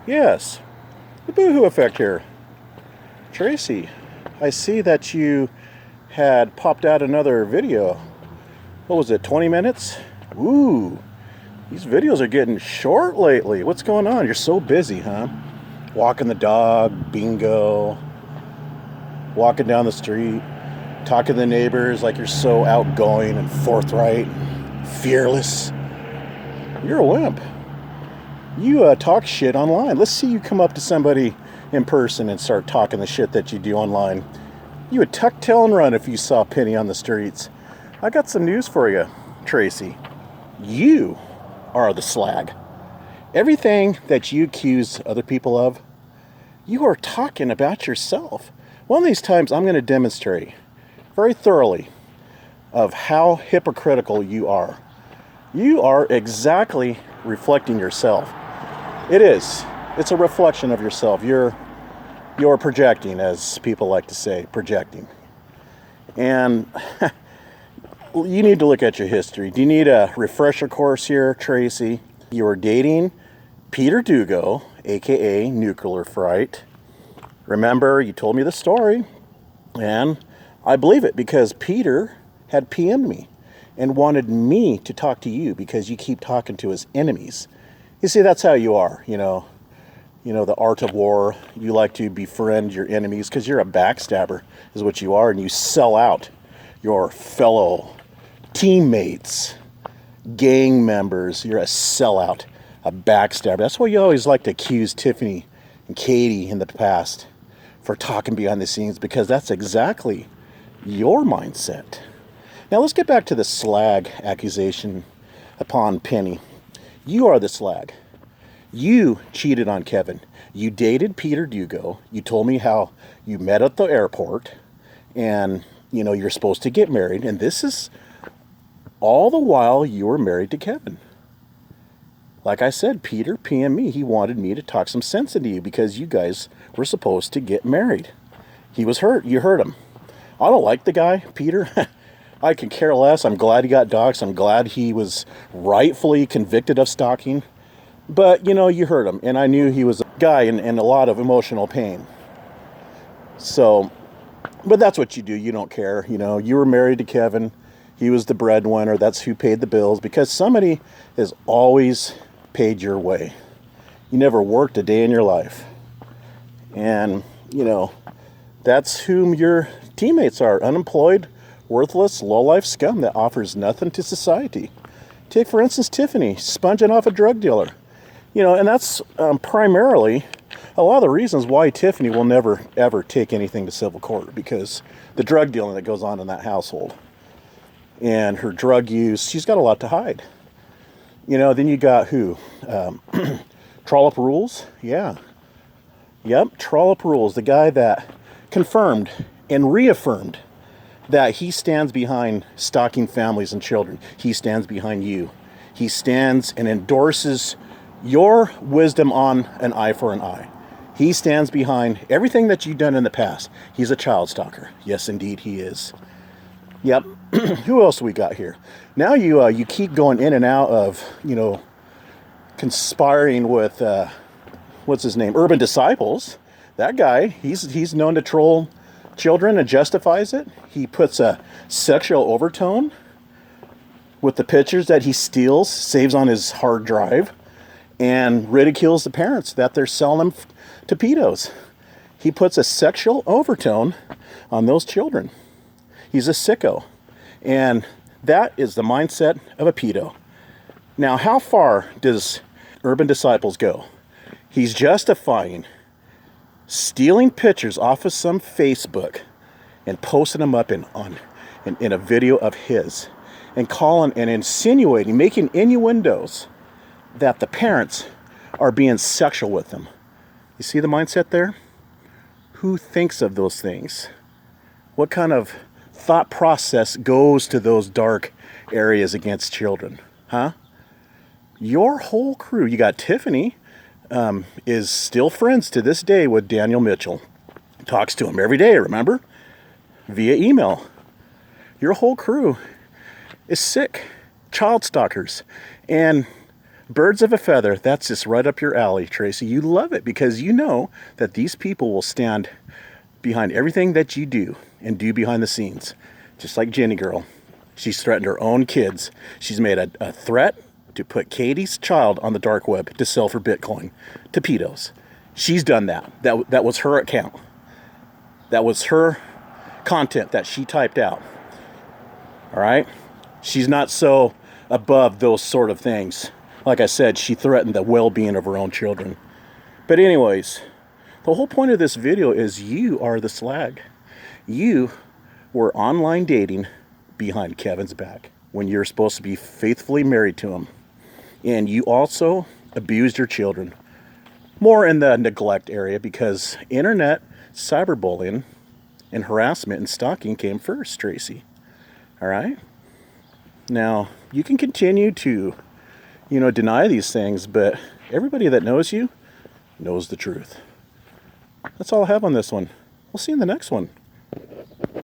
Yes, the Boohoo Effect here. Tracy, I see that you had popped out another video. What was it, 20 minutes? Ooh, these videos are getting short lately. What's going on? You're so busy, huh? Walking the dog, bingo, walking down the street, talking to the neighbors like you're so outgoing and forthright, and fearless. You're a wimp. You talk shit online. Let's see you come up to somebody in person and start talking the shit that you do online. You would tuck tail and run if you saw Penny on the streets. I got some news for you, Tracy. You are the slag. Everything that you accuse other people of, you are talking about yourself. One of these times I'm going to demonstrate very thoroughly of how hypocritical you are. You are exactly reflecting yourself. It is. It's a reflection of yourself. You're projecting, as people like to say, projecting. And you need to look at your history. Do you need a refresher course here, Tracy? You were dating Peter Dugo, aka Nuclear Fright. Remember, you told me the story, and I believe it because Peter had PM'd me and wanted me to talk to you because you keep talking to his enemies. You see, that's how you are, you know, the art of war. You like to befriend your enemies because you're a backstabber is what you are, and you sell out your fellow teammates, gang members. You're a sellout, a backstabber. That's why you always like to accuse Tiffany and Katie in the past for talking behind the scenes, because that's exactly your mindset. Now let's get back to the slag accusation upon Penny. You are the slag. You cheated on Kevin. You dated Peter Dugo. You told me how you met at the airport and, you're supposed to get married. And this is all the while you were married to Kevin. Like I said, Peter PM'd me. He wanted me to talk some sense into you because you guys were supposed to get married. He was hurt. You hurt him. I don't like the guy, Peter. I could care less. I'm glad he got doxxed. I'm glad he was rightfully convicted of stalking. But, you hurt him. And I knew he was a guy in a lot of emotional pain. So, but that's what you do. You don't care. You were married to Kevin. He was the breadwinner. That's who paid the bills, because somebody has always paid your way. You never worked a day in your life. And, that's whom your teammates are. Unemployed, worthless, low-life scum that offers nothing to society. Take, for instance, Tiffany, sponging off a drug dealer. And that's primarily a lot of the reasons why Tiffany will never, ever take anything to civil court, because the drug dealing that goes on in that household and her drug use, she's got a lot to hide. Then you got who? Trollup Rullez? Yeah. Yep, Trollup Rullez, the guy that confirmed and reaffirmed that he stands behind stalking families and children. He stands behind you. He stands and endorses your wisdom on an eye for an eye. He stands behind everything that you've done in the past. He's a child stalker. Yes, indeed, he is. Yep. Who else we got here? Now you keep going in and out of, conspiring with, what's his name? Urban Disciples. That guy, he's known to troll children and justifies it. He puts a sexual overtone with the pictures that he steals, saves on his hard drive, and ridicules the parents that they're selling them to pedos. He puts a sexual overtone on those children. He's a sicko. And that is the mindset of a pedo. Now, how far does Urban Disciples go? He's justifying stealing pictures off of some Facebook and posting them up in a video of his, and calling and insinuating, making innuendos that the parents are being sexual with them. You see the mindset there? Who thinks of those things? What kind of thought process goes to those dark areas against children? Huh? Your whole crew. You got Tiffany, is still friends to this day with Daniel Mitchell. Talks to him every day, remember? Via email. Your whole crew is sick. Child stalkers. And Birds of a feather, that's just right up your alley, Tracy. You love it because you know that these people will stand behind everything that you do and do behind the scenes. Just like JennyGirl. She's threatened her own kids. She's made a threat to put Katie's child on the dark web to sell for Bitcoin to pedos. She's done that. That was her account. That was her content that she typed out. All right? She's not so above those sort of things. Like I said, she threatened the well-being of her own children. But anyways, the whole point of this video is you are the slag. You were online dating behind Kevin's back when you're supposed to be faithfully married to him. And you also abused your children. More in the neglect area because internet cyberbullying and harassment and stalking came first, Tracy. All right? Now, you can continue to, deny these things, but everybody that knows you knows the truth. That's all I have on this one. We'll see you in the next one.